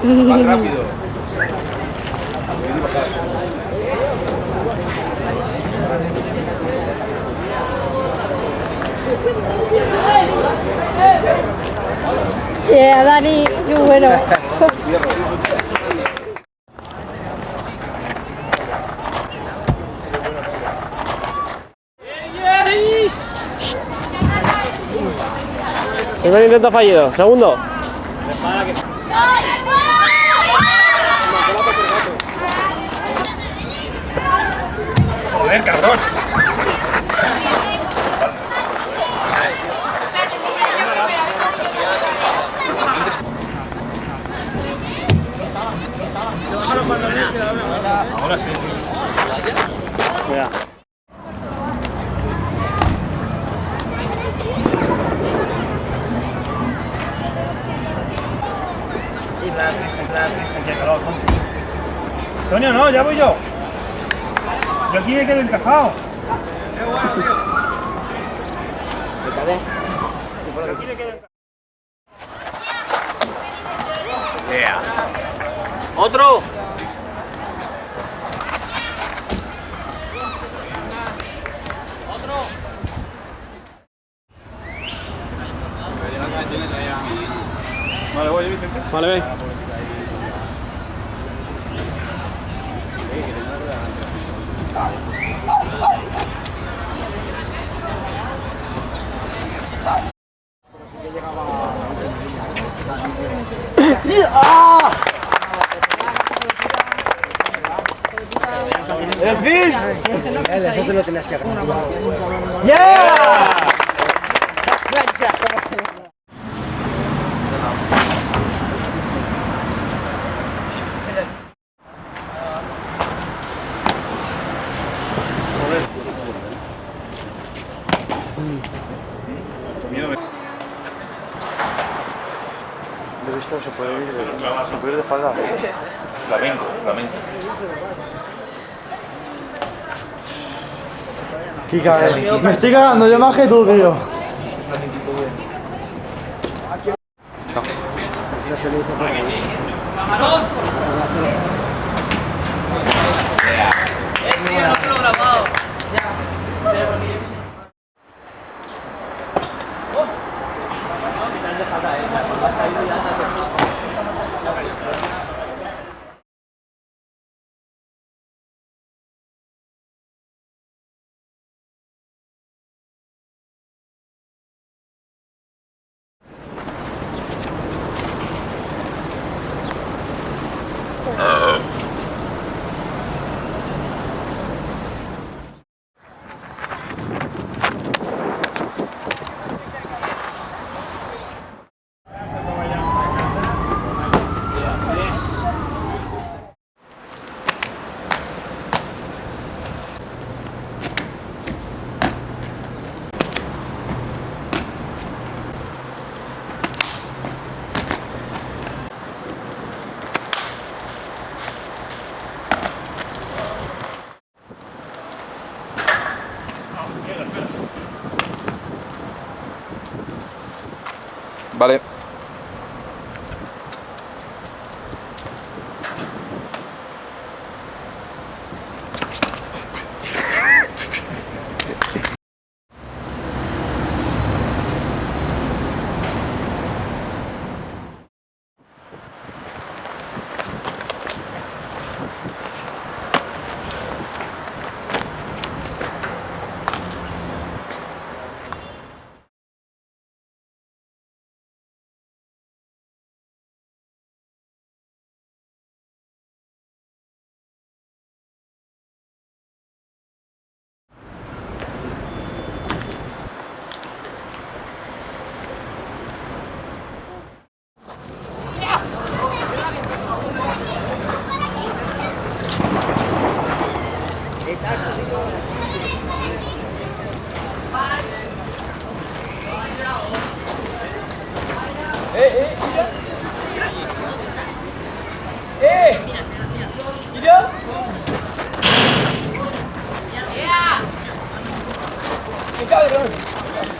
Más rápido. Yeah, Dani, qué bueno. Primer intento fallido. Segundo. Joder, cabrón. Ahora sí. Mira. Antonio, no, ya voy yo. Yo aquí me quedo encajado. Yeah. Otro. Vale, voy, Vicente. Vale, ve. ¡El fin! Eso te lo tenías que agarrar. ¡Yeah! Lo he visto, se puede ir de espalda. Flamenco, flamenco. Kika, me estoy cagando yo más que tú, tío. Esta se lo hizo por ahí. Vale. Mira. ¡Qué cabrón!